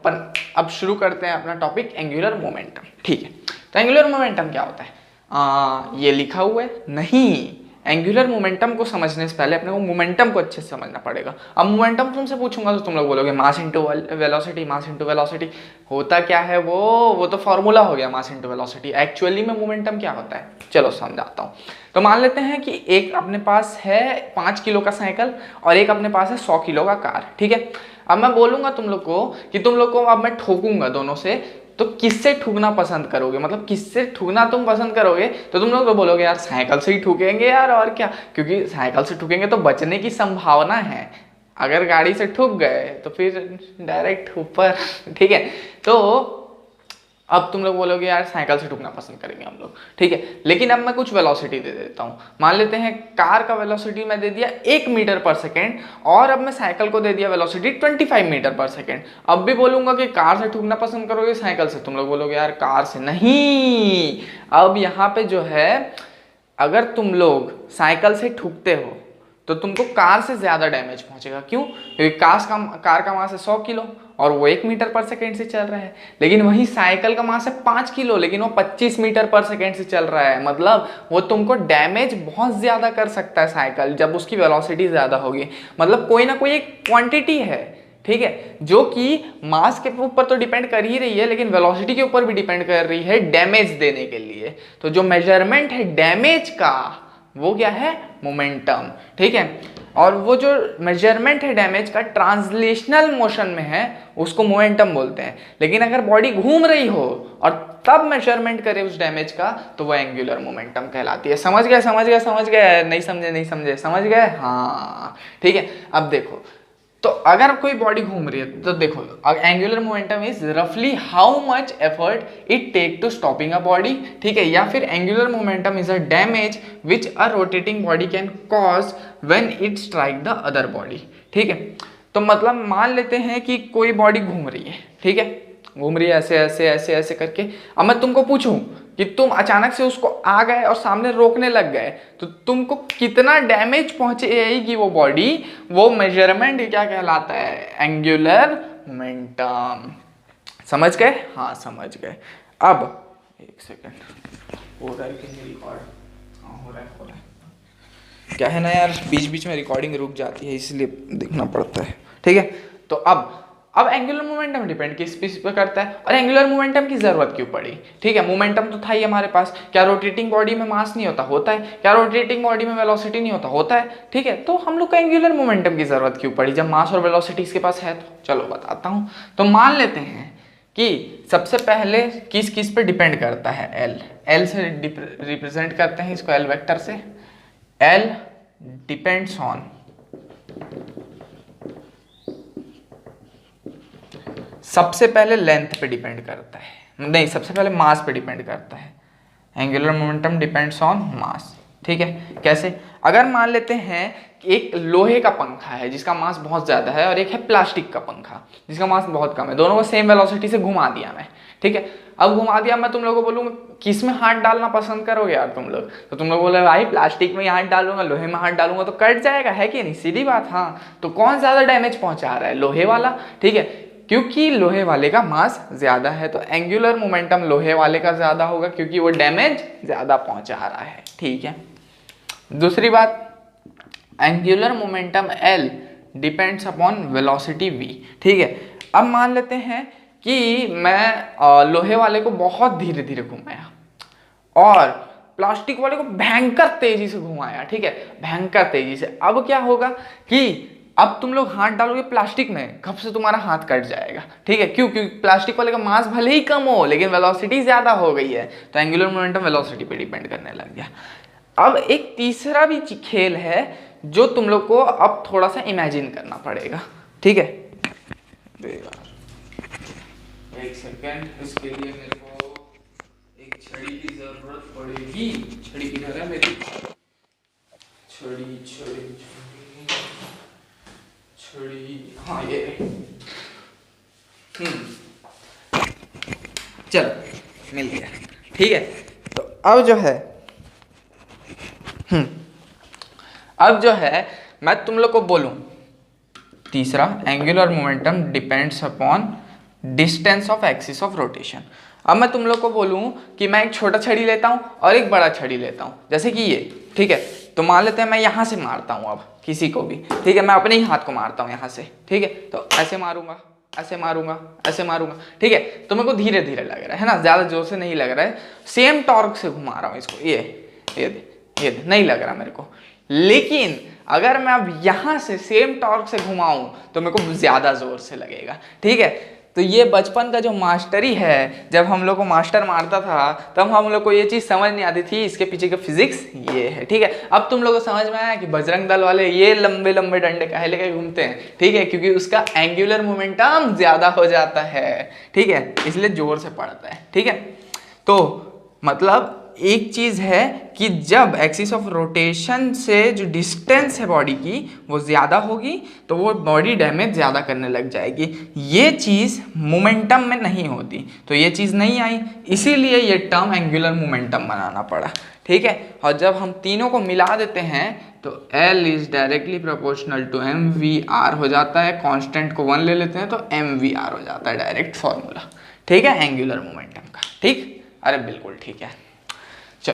अपन अब शुरू करते हैं अपना टॉपिक एंगुलर मोमेंटम। ठीक है, तो एंगुलर मोमेंटम क्या होता है? ये लिखा हुआ है नहीं। एंगुलर मोमेंटम को समझने से पहले अपने को मोमेंटम को अच्छे से समझना पड़ेगा। अब मोमेंटम तुमसे पूछूंगा तो तुम लोग बोलोगे mass into velocity, mass into velocity. होता क्या है वो तो फॉर्मूला हो गया मास इनटू वेलोसिटी। एक्चुअली में मोमेंटम क्या होता है चलो समझाता हूँ। तो मान लेते हैं कि एक अपने पास है 5 किलो का साइकिल और एक अपने पास है 100 किलो का कार। ठीक है, अब मैं बोलूंगा तुम लोग को कि तुम लोग को अब मैं ठोकूंगा दोनों से, तो किससे ठुकना पसंद करोगे? मतलब किससे ठुकना तुम पसंद करोगे? तो तुम लोग तो बोलोगे यार साइकिल से ही ठुकेंगे यार, और क्या, क्योंकि साइकिल से ठुकेंगे तो बचने की संभावना है। अगर गाड़ी से ठुक गए तो फिर डायरेक्ट ऊपर। ठीक है, तो अब तुम लोग बोलोगे यार साइकिल से ठुकना पसंद करेंगे हम लोग। ठीक है, लेकिन अब मैं कुछ वेलोसिटी दे देता हूँ। मान लेते हैं कार का वेलोसिटी मैं दे दिया 1 मीटर पर सेकेंड और अब मैं साइकिल को दे दिया वेलोसिटी 25 मीटर पर सेकेंड। अब भी बोलूंगा कि कार से ठुकना पसंद करोगे साइकिल से? तुम लोग बोलोगे यार कार से। नहीं, अब यहाँ पे जो है अगर तुम लोग साइकिल से ठुकते हो तो तुमको कार से ज्यादा डैमेज पहुंचेगा। क्यों? क्योंकि कार का मास है 100 किलो और वो 1 मीटर पर सेकेंड से चल रहा है, लेकिन वही साइकिल का मास है 5 किलो लेकिन वो 25 मीटर पर सेकेंड से चल रहा है। मतलब वो तुमको डैमेज बहुत ज्यादा कर सकता है साइकिल, जब उसकी वेलोसिटी ज्यादा होगी। मतलब कोई ना कोई एक क्वांटिटी है, ठीक है, जो कि मास के ऊपर तो डिपेंड कर ही रही है लेकिन वेलोसिटी के ऊपर भी डिपेंड कर रही है डैमेज देने के लिए। तो जो मेजरमेंट है डैमेज का वो क्या है? मोमेंटम। ठीक है, और वो जो मेजरमेंट है डैमेज का ट्रांसलेशनल मोशन में है उसको मोमेंटम बोलते हैं। लेकिन अगर बॉडी घूम रही हो और तब मेजरमेंट करे उस डैमेज का तो वो एंगुलर मोमेंटम कहलाती है। समझ गए समझ गए समझ गए? नहीं समझे नहीं समझे? समझ गए? हाँ ठीक है। अब देखो, तो अगर कोई बॉडी घूम रही है तो देखो एंगुलर मोमेंटम इज रफली how much effort it take to stopping a body. ठीक है, या फिर angular momentum is a damage which a rotating body can cause when it strike the other body. ठीक है, तो मतलब मान लेते हैं कि कोई बॉडी घूम रही है, ठीक है, घूम रही है ऐसे ऐसे ऐसे ऐसे करके। अब मैं तुमको पूछूं कि तुम अचानक से उसको आ गए और सामने रोकने लग गए तो तुमको कितना डैमेज पहुंचेगी वो बॉडी, वो मेजरमेंट क्या कहलाता है? Angular momentum. समझ गए? हाँ समझ गए। अब एक सेकंड, हो रहा है कि नहीं रिकॉर्ड? हाँ हो रहा है। क्या है ना यार, बीच बीच में रिकॉर्डिंग रुक जाती है इसलिए देखना पड़ता है। ठीक है, तो अब एंगुलर मोमेंटम डिपेंड किस चीज पे करता है और एंगुलर मोमेंटम की जरूरत क्यों पड़ी? ठीक है, मोमेंटम तो था ही हमारे पास। क्या रोटेटिंग बॉडी में मास नहीं होता? होता है। क्या रोटेटिंग बॉडी में वेलोसिटी नहीं होता? होता है। ठीक है, तो हम लोग को एंगुलर मोमेंटम की जरूरत क्यों पड़ी जब मास और वेलोसिटी इसके पास है? तो चलो बताता हूँ। तो मान लेते हैं कि सबसे पहले किस किस पे डिपेंड करता है? एल से रिप्रेजेंट करते हैं इसको, एल वेक्टर से। एल डिपेंड्स ऑन सबसे पहले लेंथ पे डिपेंड करता है, नहीं सबसे पहले मास पे डिपेंड करता है। एंगुलर मोमेंटम डिपेंड्स ऑन मास। ठीक है, कैसे? अगर मान लेते हैं कि एक लोहे का पंखा है जिसका मास बहुत ज्यादा है और एक है प्लास्टिक का पंखा जिसका मास बहुत कम है, दोनों को सेम वेलोसिटी से घुमा दिया मैं। ठीक है, अब घुमा दिया, मैं तुम लोगों को बोलूंगा किस में हाथ डालना पसंद करोगे यार तुम लोग? तो तुम लोग बोले भाई प्लास्टिक में हाथ डालूंगा, लोहे में हाथ डालूंगा तो कट जाएगा, है कि नहीं? सीधी बात। हाँ, तो कौन ज्यादा डैमेज पहुंचा रहा है? लोहे वाला। ठीक है, क्योंकि लोहे वाले का मास ज्यादा है तो एंगुलर मोमेंटम लोहे वाले का ज्यादा होगा क्योंकि वो डैमेज ज्यादा पहुंचा रहा है। ठीक है, दूसरी बात, angular momentum L depends upon velocity V. ठीक है, अब मान लेते हैं कि मैं लोहे वाले को बहुत धीरे धीरे घुमाया और प्लास्टिक वाले को भयंकर तेजी से घुमाया। ठीक है, भयंकर तेजी से। अब क्या होगा कि अब तुम लोग हाथ डालोगे प्लास्टिक में, कब से तुम्हारा हाथ कट जाएगा। ठीक है, क्यों? क्योंकि प्लास्टिक वाले का मास भले ही कम हो लेकिन वेलोसिटी ज्यादा हो गई है, तो एंगुलर मोमेंटम वेलोसिटी पे डिपेंड करने लग गया। अब एक तीसरा भी खेल है जो तुम लोग को अब थोड़ा सा इमेजिन करना पड़ेगा। ठीक है, एक सेकेंड, इसके लिए मेरे को एक छड़ी की जरूरत पड़ेगी। छड़ी किधर है मेरी? छड़ी छड़ी छड़ी, हाँ ये रही। चलो मिल गया। ठीक है, तो अब जो है मैं तुम लोग को बोलूं तीसरा, angular momentum depends upon distance of axis of rotation. अब मैं तुम लोग को बोलूँ कि मैं एक छोटा छड़ी लेता हूँ और एक बड़ा छड़ी लेता हूँ, जैसे कि ये, ठीक है। तो मान लेते हैं मैं यहाँ से मारता हूँ अब किसी को भी, ठीक है, मैं अपने ही हाथ को मारता हूँ यहाँ से, ठीक है। तो ऐसे मारूंगा, ऐसे मारूंगा, ऐसे मारूंगा, ठीक है। तो मेरे को धीरे धीरे लग रहा है ना, ज़्यादा जोर से नहीं लग रहा है। सेम टॉर्क से घुमा रहा हूँ इसको, ये नहीं लग रहा मेरे को। लेकिन अगर मैं अब यहाँ से सेम टॉर्क से घुमाऊं तो मेरे को ज़्यादा जोर से लगेगा, ठीक है। तो ये बचपन का जो मास्टरी है, जब हम लोग को मास्टर मारता था तब हम लोग को ये चीज़ समझ नहीं आती थी, इसके पीछे का फिजिक्स ये है, ठीक है। अब तुम लोग को समझ में आया कि बजरंग दल वाले ये लंबे लंबे डंडे काहे लेके घूमते हैं, ठीक है, क्योंकि उसका एंगुलर मोमेंटम ज़्यादा हो जाता है, ठीक है, इसलिए जोर से पड़ता है, ठीक है। तो मतलब एक चीज़ है कि जब एक्सिस ऑफ रोटेशन से जो डिस्टेंस है बॉडी की वो ज़्यादा होगी तो वो बॉडी डैमेज ज़्यादा करने लग जाएगी। ये चीज़ मोमेंटम में नहीं होती, तो ये चीज़ नहीं आई, इसीलिए ये टर्म एंगुलर मोमेंटम बनाना पड़ा, ठीक है। और जब हम तीनों को मिला देते हैं तो L is directly proportional to mvr हो जाता है, कांस्टेंट को 1 ले लेते हैं तो mvr हो जाता है, डायरेक्ट फॉर्मूला, ठीक है, एंगुलर मोमेंटम का, ठीक। अरे बिल्कुल ठीक है।